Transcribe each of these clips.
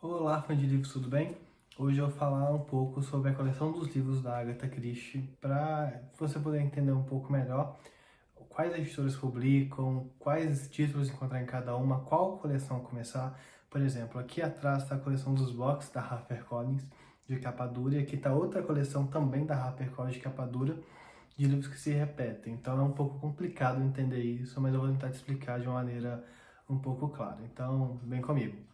Olá, fã de livros, tudo bem? Hoje eu vou falar um pouco sobre a coleção dos livros da Agatha Christie para você poder entender um pouco melhor quais editoras publicam, quais títulos encontrar em cada uma, qual coleção começar. Por exemplo, aqui atrás está a coleção dos box da HarperCollins de capa dura e aqui está outra coleção também da HarperCollins de capa dura de livros que se repetem. Então é um pouco complicado entender isso, mas eu vou tentar te explicar de uma maneira um pouco clara. Então, vem comigo.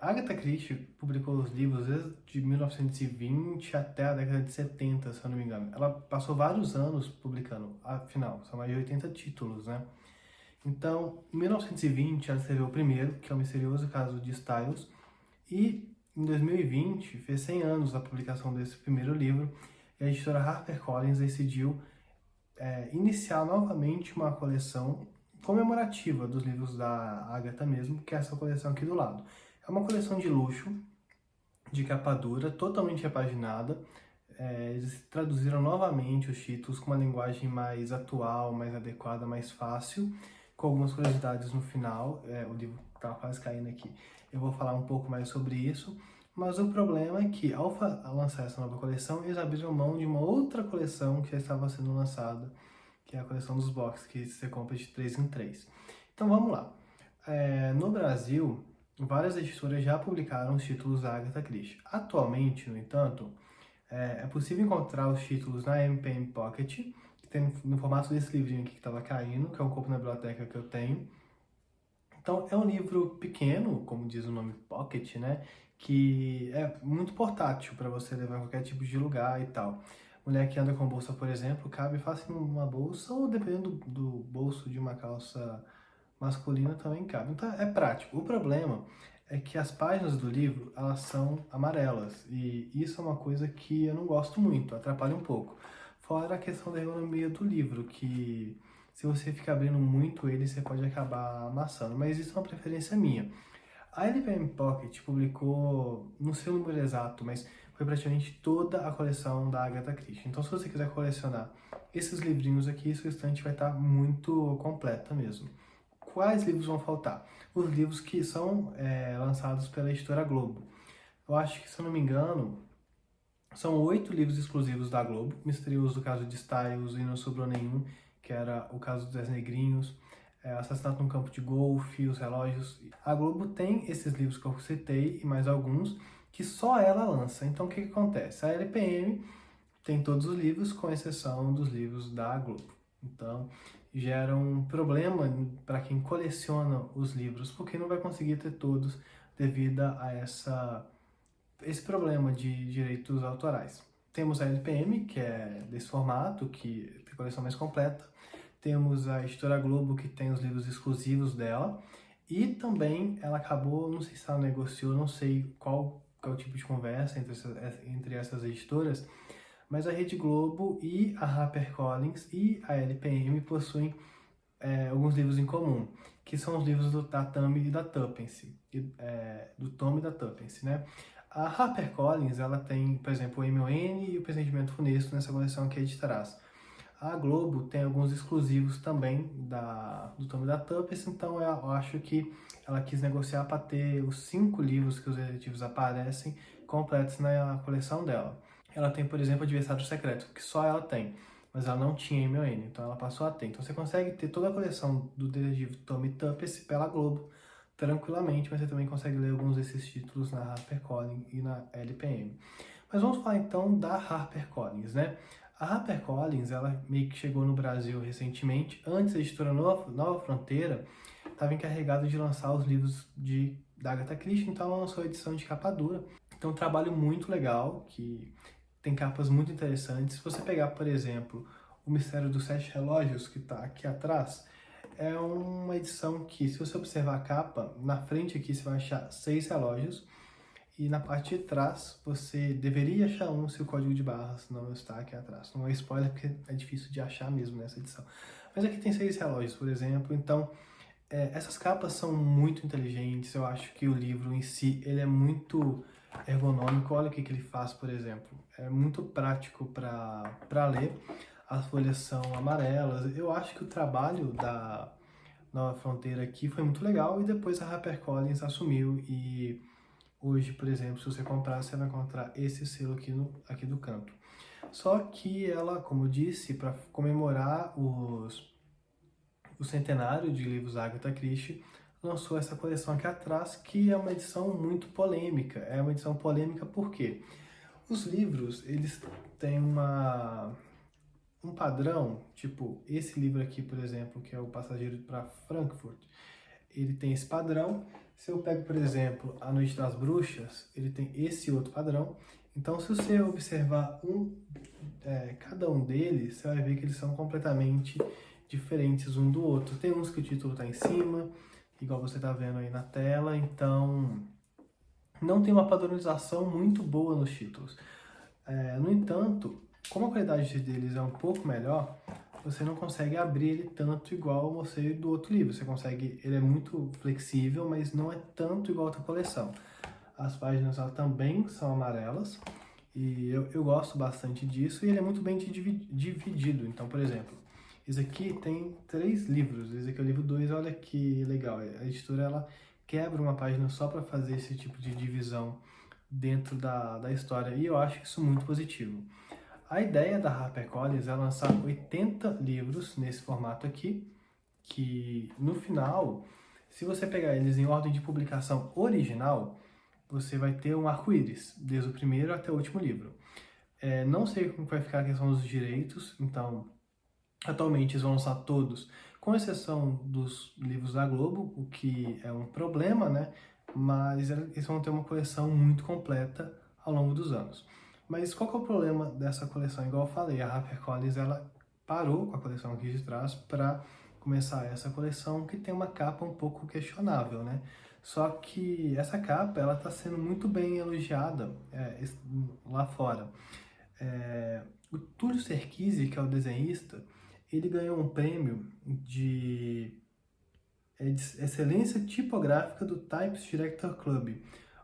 Agatha Christie publicou os livros desde 1920 até a década de 70, se eu não me engano. Ela passou vários anos publicando, afinal, são mais de 80 títulos, né? Então, em 1920, ela escreveu o primeiro, que é o misterioso caso de Styles, e em 2020, fez 100 anos da publicação desse primeiro livro, e a editora HarperCollins decidiu iniciar novamente uma coleção comemorativa dos livros da Agatha mesmo, que é essa coleção aqui do lado. É uma coleção de luxo, de capa dura, totalmente repaginada. Eles traduziram novamente os títulos com uma linguagem mais atual, mais adequada, mais fácil, com algumas curiosidades no final. O livro estava quase caindo aqui. Eu vou falar um pouco mais sobre isso. Mas o problema é que, ao lançar essa nova coleção, eles abriram mão de uma outra coleção que já estava sendo lançada, que é a coleção dos box, que você compra de 3 em 3. Então vamos lá. No Brasil, várias editoras já publicaram os títulos da Agatha Christie. Atualmente, no entanto, é possível encontrar os títulos na MPM Pocket, que tem no formato desse livrinho aqui que estava caindo, que é um corpo na biblioteca que eu tenho. Então, é um livro pequeno, como diz o nome Pocket, né? Que é muito portátil para você levar em qualquer tipo de lugar e tal. Mulher que anda com bolsa, por exemplo, cabe fácil numa bolsa, ou dependendo do bolso de uma calça masculina também cabe. Então é prático. O problema é que as páginas do livro, elas são amarelas, e isso é uma coisa que eu não gosto muito, atrapalha um pouco. Fora a questão da ergonomia do livro, que se você ficar abrindo muito ele, você pode acabar amassando, mas isso é uma preferência minha. A LPM Pocket publicou, não sei o número exato, mas foi praticamente toda a coleção da Agatha Christie. Então, se você quiser colecionar esses livrinhos aqui, sua estante vai estar muito completa mesmo. Quais livros vão faltar? Os livros que são lançados pela editora Globo. Eu acho que, se eu não me engano, são 8 livros exclusivos da Globo. Misterioso Caso de Styles e Não Sobrou Nenhum, que era o caso dos 10 negrinhos, Assassinato no Campo de Golfe, Os Relógios. A Globo tem esses livros que eu citei e mais alguns que só ela lança. Então o que acontece? A LPM tem todos os livros, com exceção dos livros da Globo. Então gera um problema para quem coleciona os livros, porque não vai conseguir ter todos devido a esse problema de direitos autorais. Temos a LPM, que é desse formato, que tem a coleção mais completa. Temos a editora Globo, que tem os livros exclusivos dela. E também ela acabou, não sei se ela negociou, não sei qual é o tipo de conversa entre essas editoras, mas a Rede Globo e a HarperCollins e a LPM possuem alguns livros em comum, que são os livros da Tammy e da Tuppence, do Tom e da Tuppence, né? A HarperCollins, ela tem, por exemplo, o M.O.N. e o Pressentimento Funesto nessa coleção aqui de trás. A Globo tem alguns exclusivos também do Tom e da Tuppence, então eu acho que ela quis negociar para ter os 5 livros que os detetives aparecem completos na coleção dela. Ela tem, por exemplo, Adversário Secreto, que só ela tem, mas ela não tinha M.O.N., então ela passou a ter. Então você consegue ter toda a coleção do detetive Tom e Tuppence pela Globo tranquilamente, mas você também consegue ler alguns desses títulos na HarperCollins e na LPM. Mas vamos falar então da HarperCollins, né? A HarperCollins, ela meio que chegou no Brasil recentemente. Antes, a editora Nova Fronteira estava encarregada de lançar os livros da Agatha Christie, então ela lançou a edição de capa dura. Então, um trabalho muito legal, que tem capas muito interessantes. Se você pegar, por exemplo, O Mistério dos Sete Relógios, que está aqui atrás, é uma edição que, se você observar a capa, na frente aqui você vai achar 6 relógios, e na parte de trás você deveria achar um se o código de barras não está aqui atrás. Não é spoiler, porque é difícil de achar mesmo nessa edição. Mas aqui tem 6 relógios, por exemplo, então essas capas são muito inteligentes. Eu acho que o livro em si, ele é muito ergonômico. Olha o que ele faz, por exemplo. É muito prático para ler. As folhas são amarelas. Eu acho que o trabalho da Nova Fronteira aqui foi muito legal, e depois a HarperCollins assumiu e Hoje, por exemplo, se você comprar, você vai encontrar esse selo aqui do canto. Só que ela, como eu disse, para comemorar o centenário de livros da Agatha Christie, lançou essa coleção aqui atrás, que é uma edição muito polêmica. É uma edição polêmica porque os livros, eles têm um padrão, tipo esse livro aqui, por exemplo, que é o Passageiro para Frankfurt, ele tem esse padrão. Se eu pego, por exemplo, A Noite das Bruxas, ele tem esse outro padrão. Então, se você observar cada um deles, você vai ver que eles são completamente diferentes um do outro. Tem uns que o título está em cima, igual você está vendo aí na tela, então não tem uma padronização muito boa nos títulos. No entanto, como a qualidade deles é um pouco melhor, você não consegue abrir ele tanto igual eu mostrei do outro livro. Você consegue, ele é muito flexível, mas não é tanto igual a outra coleção. As páginas também são amarelas, e eu gosto bastante disso, e ele é muito bem dividido. Então, por exemplo, esse aqui tem 3 livros, esse aqui é o livro 2, olha que legal. A editora, ela quebra uma página só para fazer esse tipo de divisão dentro da história, e eu acho isso muito positivo. A ideia da HarperCollins é lançar 80 livros nesse formato aqui, que no final, se você pegar eles em ordem de publicação original, você vai ter um arco-íris, desde o primeiro até o último livro. Não sei como vai ficar a questão dos direitos, então, atualmente eles vão lançar todos, com exceção dos livros da Globo, o que é um problema, né? Mas eles vão ter uma coleção muito completa ao longo dos anos. Mas qual que é o problema dessa coleção? Igual eu falei, a HarperCollins, ela parou com a coleção aqui de trás para começar essa coleção, que tem uma capa um pouco questionável, né? Só que essa capa, ela está sendo muito bem elogiada lá fora. O Túlio Serquisi, que é o desenhista, ele ganhou um prêmio de excelência tipográfica do Types Director Club,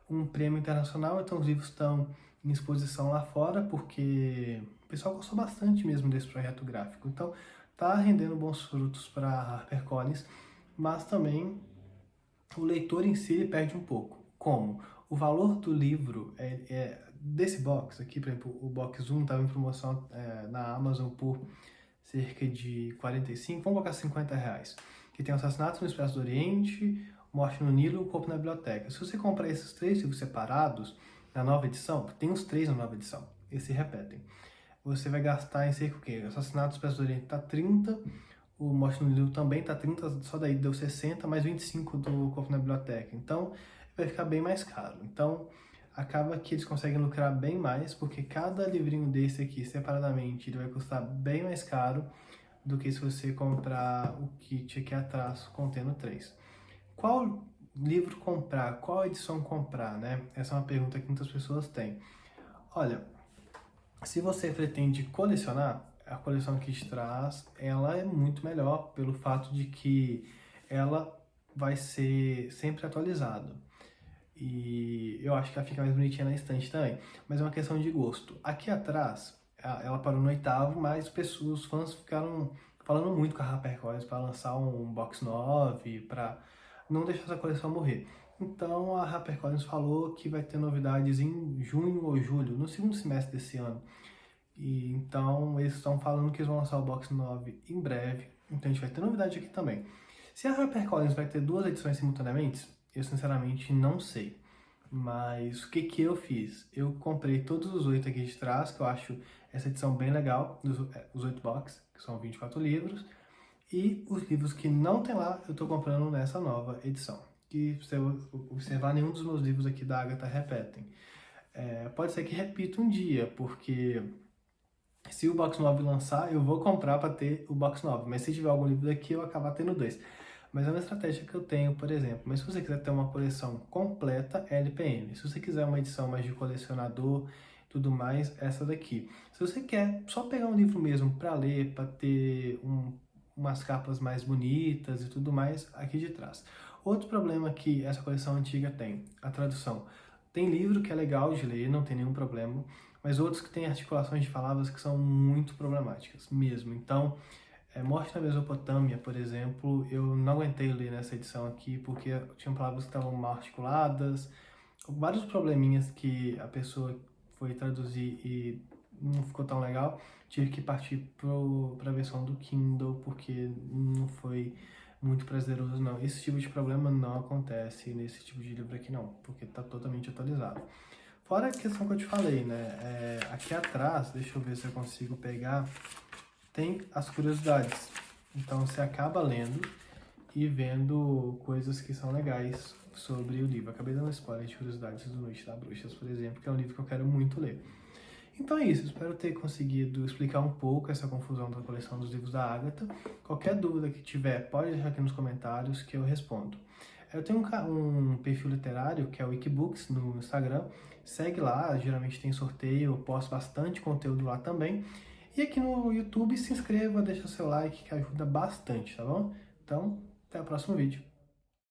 um prêmio internacional. Então os livros estão em exposição lá fora, porque o pessoal gostou bastante mesmo desse projeto gráfico. Então está rendendo bons frutos para a HarperCollins, mas também o leitor em si ele perde um pouco. Como? O valor do livro desse box aqui, por exemplo, o box 1 estava em promoção na Amazon por cerca de 45, vamos colocar 50 reais. Que tem Assassinato no Expresso do Oriente, Morte no Nilo e O Corpo na Biblioteca. Se você comprar esses 3 livros separados na nova edição, tem os 3 na nova edição, eles se repetem, você vai gastar em cerca o quê? Assassinato no Expresso do Oriente está 30, o Morte no Nilo também está 30, só daí deu 60, mais 25 do Corpo na Biblioteca. Então, vai ficar bem mais caro. Então, acaba que eles conseguem lucrar bem mais, porque cada livrinho desse aqui, separadamente, ele vai custar bem mais caro do que se você comprar o kit aqui atrás, contendo 3. Qual livro comprar? Qual edição comprar, né? Essa é uma pergunta que muitas pessoas têm. Olha, se você pretende colecionar, a coleção que te traz, ela é muito melhor pelo fato de que ela vai ser sempre atualizada. E eu acho que ela fica mais bonitinha na estante também. Mas é uma questão de gosto. Aqui atrás, ela parou no 8º, mas os fãs ficaram falando muito com a HarperCollins para lançar um box 9, para não deixar essa coleção morrer. Então a HarperCollins falou que vai ter novidades em junho ou julho, no segundo semestre desse ano. E então eles estão falando que eles vão lançar o box 9 em breve. Então a gente vai ter novidade aqui também. Se a HarperCollins vai ter 2 edições simultaneamente, eu sinceramente não sei. Mas o que eu fiz? Eu comprei todos os 8 aqui de trás, que eu acho essa edição bem legal, os 8 box, que são 24 livros. E os livros que não tem lá, eu estou comprando nessa nova edição. Que se você observar, nenhum dos meus livros aqui da Agatha repetem. Pode ser que repita um dia, porque se o box 9 lançar, eu vou comprar para ter o box 9. Mas se tiver algum livro daqui, eu acabar tendo 2. Mas é uma estratégia que eu tenho, por exemplo. Mas se você quiser ter uma coleção completa, é LPM. Se você quiser uma edição mais de colecionador e tudo mais, essa daqui. Se você quer só pegar um livro mesmo para ler, para ter umas capas mais bonitas e tudo mais, aqui de trás. Outro problema que essa coleção antiga tem, a tradução. Tem livro que é legal de ler, não tem nenhum problema, mas outros que têm articulações de palavras que são muito problemáticas mesmo. Então, Morte na Mesopotâmia, por exemplo, eu não aguentei ler nessa edição aqui porque tinham palavras que estavam mal articuladas, vários probleminhas que a pessoa foi traduzir e não ficou tão legal, tive que partir para a versão do Kindle, porque não foi muito prazeroso, não. Esse tipo de problema não acontece nesse tipo de livro aqui, não, porque está totalmente atualizado. Fora a questão que eu te falei, né? Aqui atrás, deixa eu ver se eu consigo pegar, tem as curiosidades. Então você acaba lendo e vendo coisas que são legais sobre o livro. Acabei dando spoiler de Curiosidades do Noite das Bruxas, por exemplo, que é um livro que eu quero muito ler. Então é isso, espero ter conseguido explicar um pouco essa confusão da coleção dos livros da Agatha. Qualquer dúvida que tiver, pode deixar aqui nos comentários que eu respondo. Eu tenho um perfil literário, que é o Wikibooks, no Instagram. Segue lá, geralmente tem sorteio, eu posto bastante conteúdo lá também. E aqui no YouTube, se inscreva, deixa seu like, que ajuda bastante, tá bom? Então, até o próximo vídeo.